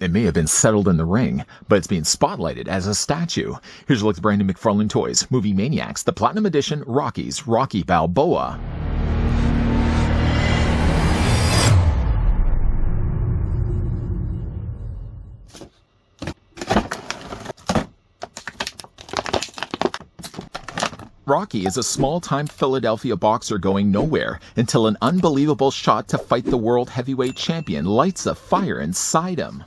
It may have been settled in the ring, but it's being spotlighted as a statue. Here's a look at brand new McFarlane Toys, Movie Maniacs, the Platinum Edition Rocky's Rocky Balboa. Rocky is a small-time Philadelphia boxer going nowhere until an unbelievable shot to fight the world heavyweight champion lights a fire inside him.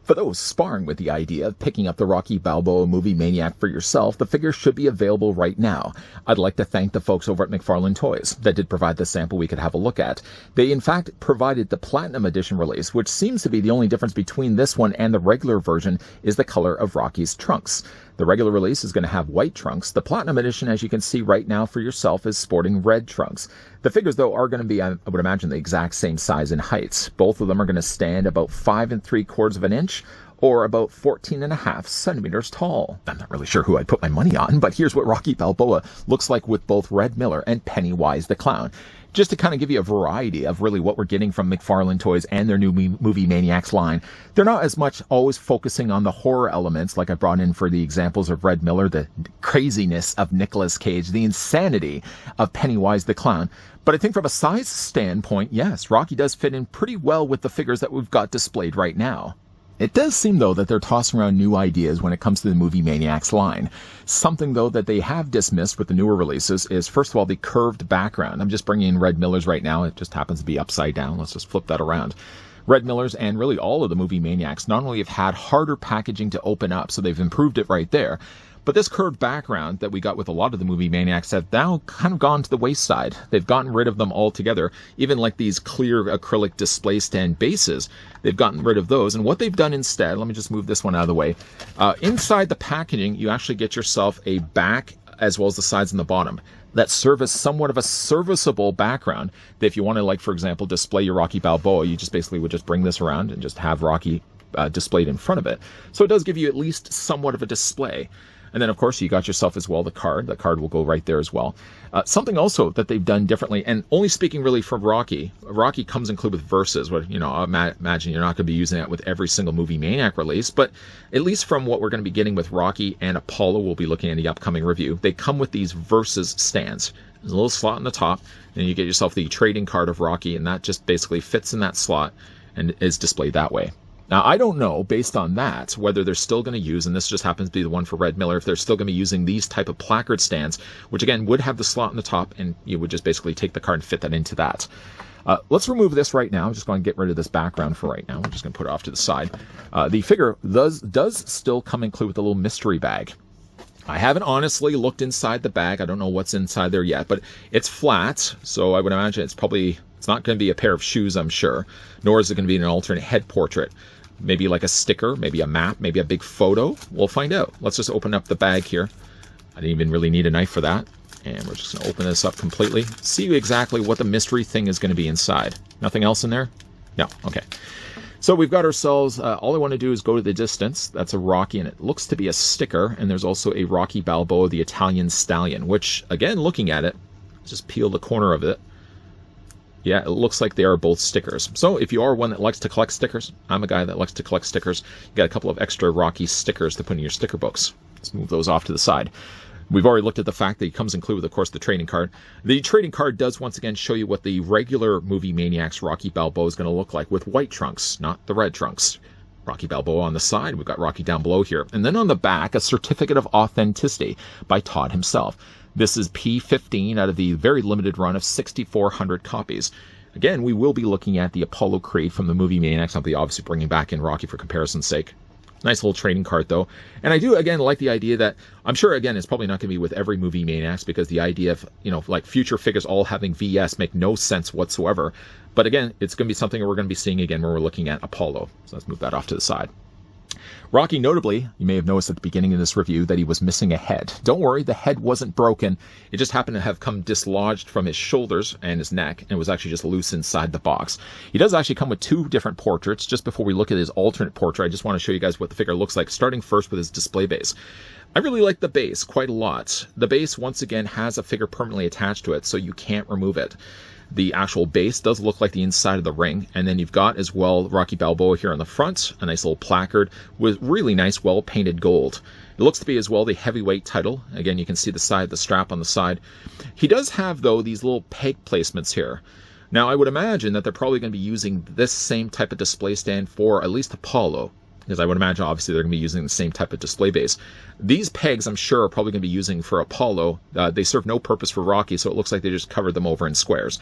For those sparring with the idea of picking up the Rocky Balboa Movie Maniac for yourself, the figure should be available right now. I'd like to thank the folks over at McFarlane Toys that did provide the sample we could have a look at. They, in fact, provided the Platinum Edition release, which seems to be the only difference between this one and the regular version is the color of Rocky's trunks. The regular release is going to have white trunks. The Platinum Edition, as you can see right now for yourself, is sporting red trunks. The figures, though, are going to be, I would imagine, the exact same size and height. Both of them are going to stand about 5 3/4 inches or about 14.5 centimeters tall. I'm not really sure who I'd put my money on, but here's what Rocky Balboa looks like with both Red Miller and Pennywise the Clown. Just to kind of give you a variety of really what we're getting from McFarlane Toys and their new Movie Maniacs line. They're not as much always focusing on the horror elements like I brought in for the examples of Red Miller, the craziness of Nicolas Cage, the insanity of Pennywise the Clown. But I think from a size standpoint, yes, Rocky does fit in pretty well with the figures that we've got displayed right now. It does seem, though, that they're tossing around new ideas when it comes to the Movie Maniacs line. Something, though, that they have dismissed with the newer releases is, first of all, the curved background. I'm just bringing in Red Miller's right now. It just happens to be upside down. Let's just flip that around. Red Miller's and really all of the Movie Maniacs not only have had harder packaging to open up, so they've improved it right there, but this curved background that we got with a lot of the Movie Maniacs have now kind of gone to the wayside. They've gotten rid of them altogether. Even like these clear acrylic display stand bases, they've gotten rid of those. And what they've done instead, let me just move this one out of the way. Inside the packaging, you actually get yourself a back as well as the sides and the bottom that serve as somewhat of a serviceable background. That if you want to, like, for example, display your Rocky Balboa, you just basically would just bring this around and just have Rocky displayed in front of it. So it does give you at least somewhat of a display. And then, of course, you got yourself as well the card. The card will go right there as well. Something also that they've done differently, and only speaking really from Rocky. Rocky comes included with verses. What, you know, I imagine you're not going to be using that with every single Movie Maniac release, but at least from what we're going to be getting with Rocky and Apollo, we'll be looking at the upcoming review. They come with these verses stands. There's a little slot in the top, and you get yourself the trading card of Rocky, and that just basically fits in that slot and is displayed that way. Now, I don't know, based on that, whether they're still going to use, and this just happens to be the one for Red Miller, if they're still going to be using these type of placard stands, which again would have the slot in the top, and you would just basically take the card and fit that into that. Let's remove this right now. I'm just going to get rid of this background for right now. We're just going to put it off to the side. The figure does still come included with a little mystery bag. I haven't honestly looked inside the bag. I don't know what's inside there yet, but it's flat, so I would imagine it's not going to be a pair of shoes, I'm sure, nor is it going to be an alternate head portrait. Maybe like a sticker, maybe a map, maybe a big photo. We'll find out. Let's just open up the bag here. I didn't even really need a knife for that. And we're just going to open this up completely. See exactly what the mystery thing is going to be inside. Nothing else in there? No. Okay. So we've got ourselves, all I want to do is go to the distance. That's a Rocky, and it looks to be a sticker. And there's also a Rocky Balboa, the Italian Stallion, which, again, looking at it, just peel the corner of it. Yeah, it looks like they are both stickers. So if you are one that likes to collect stickers, I'm a guy that likes to collect stickers. You got a couple of extra Rocky stickers to put in your sticker books. Let's move those off to the side. We've already looked at the fact that he comes included with, of course, the trading card. The trading card does once again show you what the regular Movie Maniacs Rocky Balboa is going to look like with white trunks, not the red trunks. Rocky Balboa on the side. We've got Rocky down below here. And then on the back, a certificate of authenticity by Todd himself. This is P15 out of the very limited run of 6,400 copies. Again, we will be looking at the Apollo crate from the Movie Maniacs. I'll be obviously bringing back in Rocky for comparison's sake. Nice little trading card, though. And I do, again, like the idea that, I'm sure, again, it's probably not going to be with every Movie Maniacs, because the idea of, you know, like future figures all having VS make no sense whatsoever. But again, it's going to be something we're going to be seeing again when we're looking at Apollo. So let's move that off to the side. Rocky, notably, you may have noticed at the beginning of this review that he was missing a head. Don't worry, the head wasn't broken. It just happened to have come dislodged from his shoulders and his neck, and was actually just loose inside the box. He does actually come with two different portraits. Just before we look at his alternate portrait, I just want to show you guys what the figure looks like, starting first with his display base. I really like the base quite a lot. The base, once again, has a figure permanently attached to it, so you can't remove it. The actual base does look like the inside of the ring. And then you've got as well Rocky Balboa here on the front, a nice little placard with really nice, well-painted gold. It looks to be as well the heavyweight title. Again, you can see the strap on the side. He does have, though, these little peg placements here. Now, I would imagine that they're probably going to be using this same type of display stand for at least Apollo, because I would imagine, obviously, they're going to be using the same type of display base. These pegs, I'm sure, are probably going to be using for Apollo. They serve no purpose for Rocky, so it looks like they just covered them over in squares.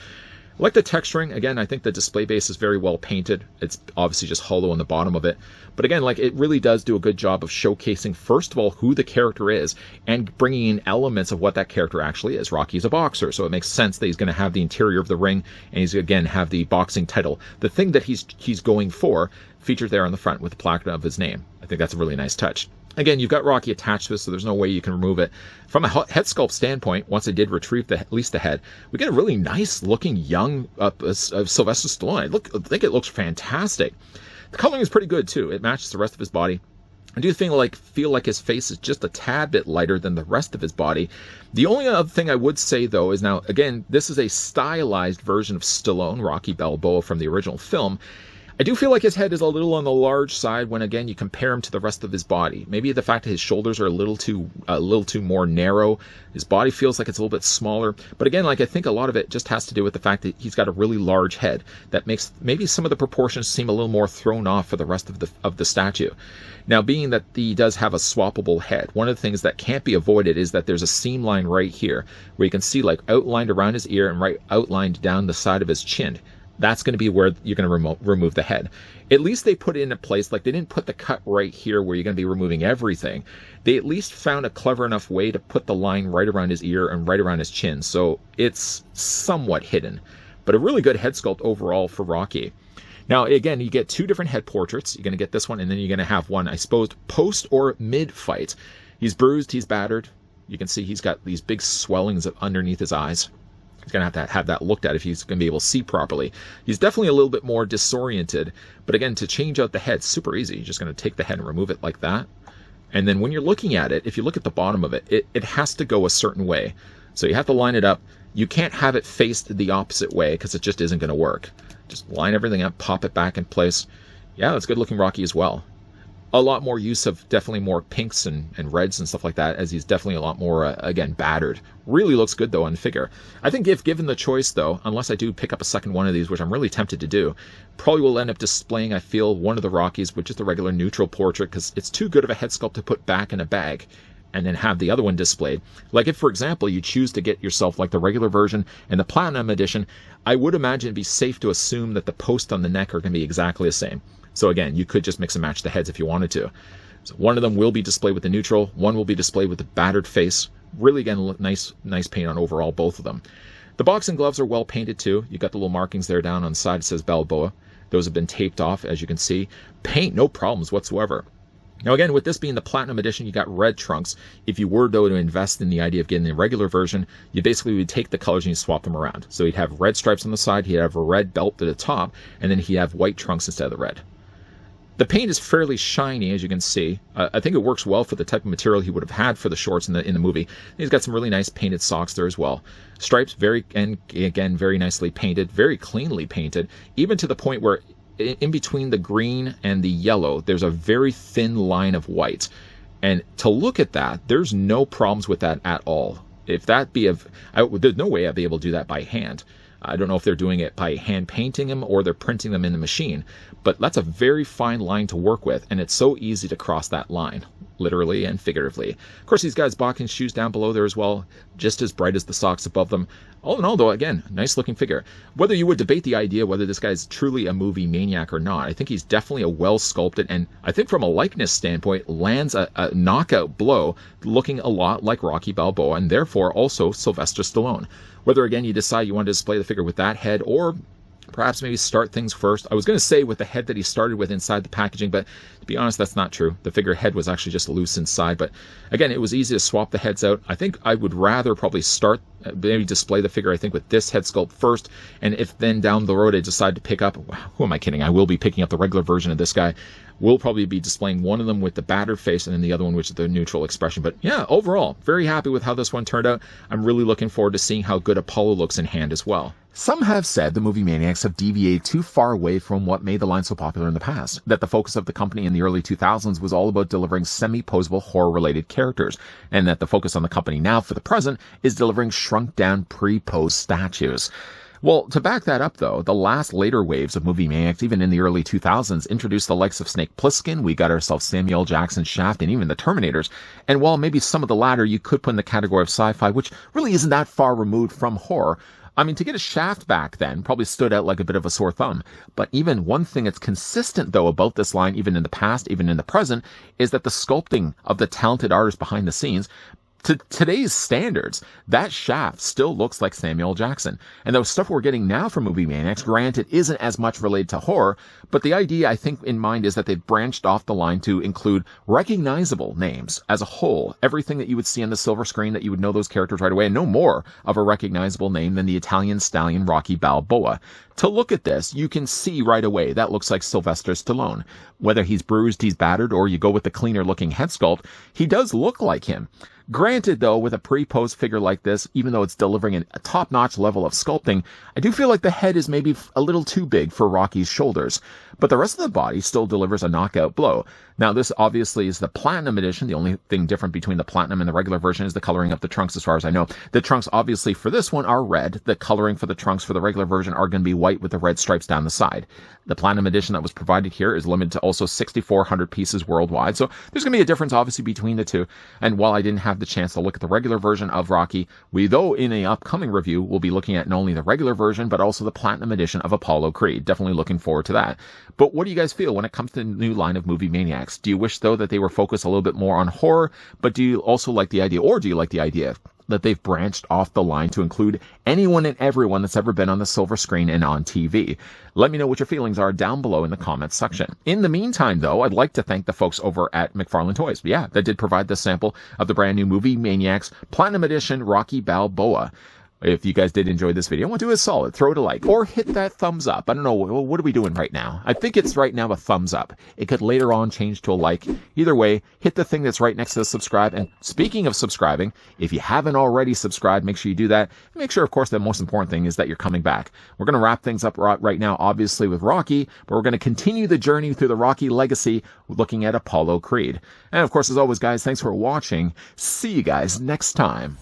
I like the texturing. Again, I think the display base is very well painted. It's obviously just hollow on the bottom of it. But again, like, it really does do a good job of showcasing, first of all, who the character is and bringing in elements of what that character actually is. Rocky's a boxer, so it makes sense that he's going to have the interior of the ring and he's, again, have the boxing title. The thing that he's going for featured there on the front with the placard of his name. I think that's a really nice touch. Again, you've got Rocky attached to this, so there's no way you can remove it. From a head sculpt standpoint, once I did retrieve at least the head, we get a really nice looking young Sylvester Stallone. I think it looks fantastic. The coloring is pretty good too. It matches the rest of his body. I do feel like his face is just a tad bit lighter than the rest of his body. The only other thing I would say, though, is now, again, this is a stylized version of Stallone, Rocky Balboa from the original film. I do feel like his head is a little on the large side when, again, you compare him to the rest of his body. Maybe the fact that his shoulders are a little too more narrow. His body feels like it's a little bit smaller. But again, like, I think a lot of it just has to do with the fact that he's got a really large head that makes maybe some of the proportions seem a little more thrown off for the rest of the statue. Now, being that he does have a swappable head, one of the things that can't be avoided is that there's a seam line right here where you can see, like, outlined around his ear and right outlined down the side of his chin. That's going to be where you're going to remove the head. At least they put it in a place, like, they didn't put the cut right here where you're going to be removing everything. They at least found a clever enough way to put the line right around his ear and right around his chin, so it's somewhat hidden. But a really good head sculpt overall for Rocky. Now, again, you get two different head portraits. You're going to get this one, and then you're going to have one, I suppose, post or mid-fight. He's bruised, he's battered. You can see he's got these big swellings underneath his eyes. He's going to have that looked at if he's going to be able to see properly. He's definitely a little bit more disoriented. But again, to change out the head, super easy. You're just going to take the head and remove it like that. And then when you're looking at it, if you look at the bottom of it, it has to go a certain way. So you have to line it up. You can't have it faced the opposite way because it just isn't going to work. Just line everything up, pop it back in place. Yeah, that's good looking Rocky as well. A lot more use of definitely more pinks and reds and stuff like that, as he's definitely a lot more, again, battered. Really looks good, though, on figure. I think if given the choice, though, unless I do pick up a second one of these, which I'm really tempted to do, probably will end up displaying, I feel, one of the Rockies with just a regular neutral portrait, because it's too good of a head sculpt to put back in a bag and then have the other one displayed. Like if, for example, you choose to get yourself like the regular version and the Platinum Edition, I would imagine it'd be safe to assume that the posts on the neck are going to be exactly the same. So again, you could just mix and match the heads if you wanted to. So one of them will be displayed with the neutral, one will be displayed with the battered face. Really, again, look nice paint on overall, both of them. The boxing gloves are well painted too. You've got the little markings there down on the side. It says Balboa. Those have been taped off, as you can see. Paint, no problems whatsoever. Now again, with this being the Platinum Edition, you got red trunks. If you were, though, to invest in the idea of getting the regular version, you basically would take the colors and you swap them around. So you'd have red stripes on the side, he'd have a red belt at the top, and then he'd have white trunks instead of the red. The paint is fairly shiny, as you can see. I think it works well for the type of material he would have had for the shorts in the movie. He's got some really nice painted socks there as well. Stripes, very nicely painted, very cleanly painted, even to the point where in between the green and the yellow, there's a very thin line of white. And to look at that, there's no problems with that at all. If that there's no way I'd be able to do that by hand. I don't know if they're doing it by hand painting them or they're printing them in the machine, but that's a very fine line to work with, and it's so easy to cross that line, literally and figuratively. Of course, he's got his boxing shoes down below there as well, just as bright as the socks above them. All in all, though, again, nice looking figure. Whether you would debate the idea whether this guy's truly a movie maniac or not, I think he's definitely a well sculpted, and I think from a likeness standpoint, lands a knockout blow looking a lot like Rocky Balboa, and therefore also Sylvester Stallone. Whether, again, you decide you want to display the figure with that head or perhaps maybe start things first. I was going to say with the head that he started with inside the packaging, but to be honest, that's not true. The figure head was actually just loose inside. But again, it was easy to swap the heads out. I think I would rather probably maybe display the figure, I think, with this head sculpt first. And if then down the road I decide to pick up, who am I kidding? I will be picking up the regular version of this guy. We'll probably be displaying one of them with the battered face and then the other one which is the neutral expression. But yeah, overall, very happy with how this one turned out. I'm really looking forward to seeing how good Apollo looks in hand as well. Some have said the movie Maniacs have deviated too far away from what made the line so popular in the past, that the focus of the company in the early 2000s was all about delivering semi-posable horror-related characters, and that the focus on the company now for the present is delivering shrunk-down pre-posed statues. Well, to back that up, though, the last later waves of movie Maniacs, even in the early 2000s, introduced the likes of Snake Plissken, we got ourselves Samuel L. Jackson, Shaft, and even the Terminators. And while maybe some of the latter you could put in the category of sci-fi, which really isn't that far removed from horror, I mean, to get a Shaft back then probably stood out like a bit of a sore thumb. But even one thing that's consistent, though, about this line, even in the past, even in the present, is that the sculpting of the talented artists behind the scenes, to today's standards, that Shaft still looks like Samuel L. Jackson. And the stuff we're getting now from movie Maniacs, granted, isn't as much related to horror, but the idea I think in mind is that they've branched off the line to include recognizable names as a whole. Everything that you would see on the silver screen, that you would know those characters right away, and no more of a recognizable name than the Italian stallion Rocky Balboa. To look at this, you can see right away that looks like Sylvester Stallone. Whether he's bruised, he's battered, or you go with the cleaner looking head sculpt, he does look like him. Granted, though, with a pre-posed figure like this, even though it's delivering a top-notch level of sculpting, I do feel like the head is maybe a little too big for Rocky's shoulders. But the rest of the body still delivers a knockout blow. Now, this obviously is the Platinum Edition. The only thing different between the Platinum and the regular version is the coloring of the trunks, as far as I know. The trunks, obviously, for this one are red. The coloring for the trunks for the regular version are going to be white with the red stripes down the side. The Platinum Edition that was provided here is limited to also 6,400 pieces worldwide. So there's going to be a difference, obviously, between the two. And while I didn't have the chance to look at the regular version of Rocky, we, though, in an upcoming review, will be looking at not only the regular version, but also the Platinum Edition of Apollo Creed. Definitely looking forward to that. But what do you guys feel when it comes to the new line of movie Maniacs? Do you wish, though, that they were focused a little bit more on horror, but do you also like the idea, or do you like the idea that they've branched off the line to include anyone and everyone that's ever been on the silver screen and on TV? Let me know what your feelings are down below in the comments section. In the meantime, though, I'd like to thank the folks over at McFarlane Toys. Yeah, that did provide the sample of the brand new movie Maniacs Platinum Edition Rocky Balboa. If you guys did enjoy this video, I want to do a solid, throw it a like, or hit that thumbs up. I don't know, what are we doing right now? I think it's right now a thumbs up. It could later on change to a like. Either way, hit the thing that's right next to the subscribe. And speaking of subscribing, if you haven't already subscribed, make sure you do that. And make sure, of course, the most important thing is that you're coming back. We're going to wrap things up right now, obviously, with Rocky, but we're going to continue the journey through the Rocky legacy, looking at Apollo Creed. And of course, as always, guys, thanks for watching. See you guys next time.